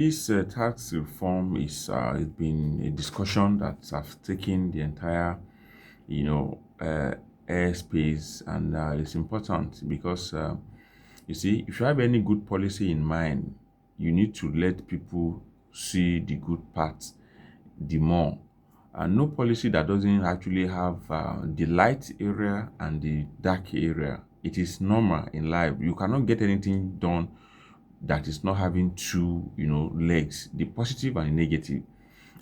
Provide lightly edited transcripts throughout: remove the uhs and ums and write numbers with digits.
This tax reform is it's been a discussion that has taken the entire, you know, airspace, and it's important because you see, if you have any good policy in mind, you need to let people see the good parts the more. And no policy that doesn't actually have the light area and the dark area. It is normal in life. You cannot get anything done that is not having two, legs, the positive and the negative.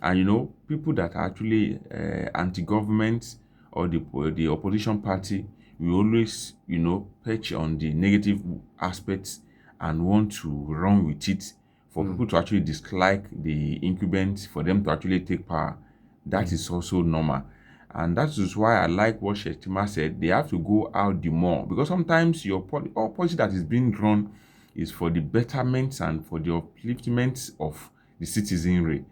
And people that are actually anti-government or the opposition party will always, perch on the negative aspects and want to run with it for people to actually dislike the incumbents, for them to actually take power. That is also normal. And that is why I like what Shetima said. They have to go out the more, because sometimes your all policy that is being run is for the betterment and for the upliftment of the citizenry.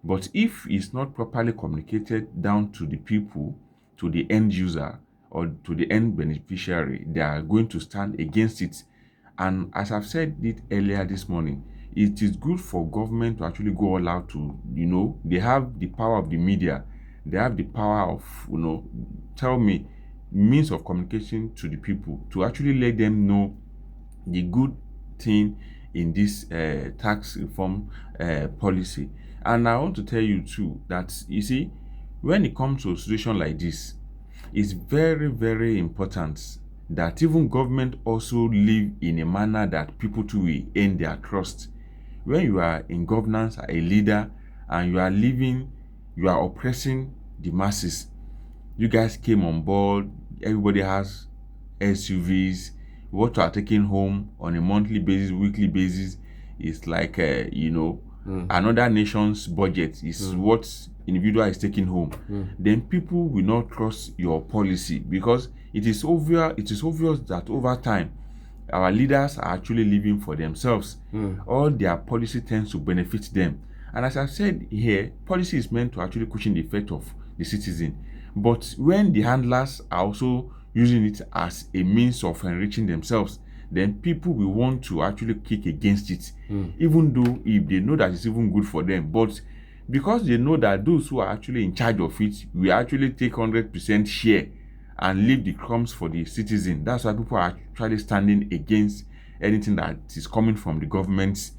But if it's not properly communicated down to the people, to the end user, or to the end beneficiary, they are going to stand against it. And as I've said it earlier this morning, it is good for government to actually go all out to, they have the power of the media, they have the power of, tell me, means of communication to the people to actually let them know the good thing in this tax reform policy. And I want to tell you too that, you see, when it comes to a situation like this, it's very, very important that even government also live in a manner that people too will earn their trust. When you are in governance, a leader, and you are living, you are oppressing the masses. You guys came on board, everybody has SUVs. What you are taking home on a monthly basis, weekly basis is like, another nation's budget is what individual is taking home. Then people will not trust your policy, because it is obvious that over time our leaders are actually living for themselves. All their policy tends to benefit them. And as I said here, policy is meant to actually cushion the effect of the citizen. But when the handlers are also using it as a means of enriching themselves, then people will want to actually kick against it, even though if they know that it's even good for them. But because they know that those who are actually in charge of it will actually take 100% share and leave the crumbs for the citizen, that's why people are actually standing against anything that is coming from the government's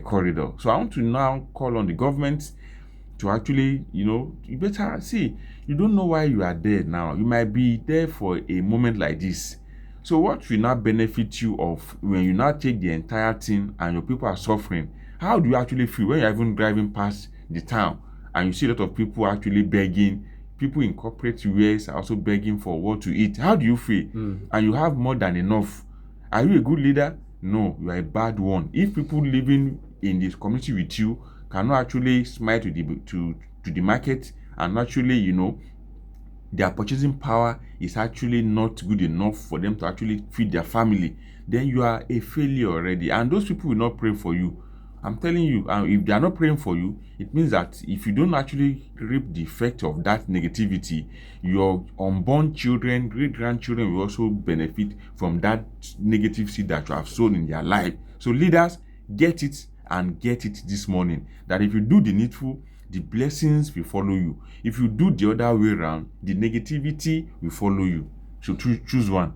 corridor. So I want to now call on the government to actually, you better see, you don't know why you are there now. You might be there for a moment like this. So what will not benefit you of when you now take the entire thing and your people are suffering? How do you actually feel when you're even driving past the town and you see a lot of people actually begging? People in corporate ways are also begging for what to eat. How do you feel? And you have more than enough. Are you a good leader? No, you are a bad one. If people living in this community with you cannot actually smile to the market, and actually, their purchasing power is actually not good enough for them to actually feed their family, then you are a failure already. And those people will not pray for you. I'm telling you, if they are not praying for you, it means that if you don't actually reap the effect of that negativity, your unborn children, great-grandchildren will also benefit from that negative seed that you have sown in their life. So leaders, get it, and get it this morning, that if you do the needful, the blessings will follow you. If you do the other way around, the negativity will follow you. So choose one.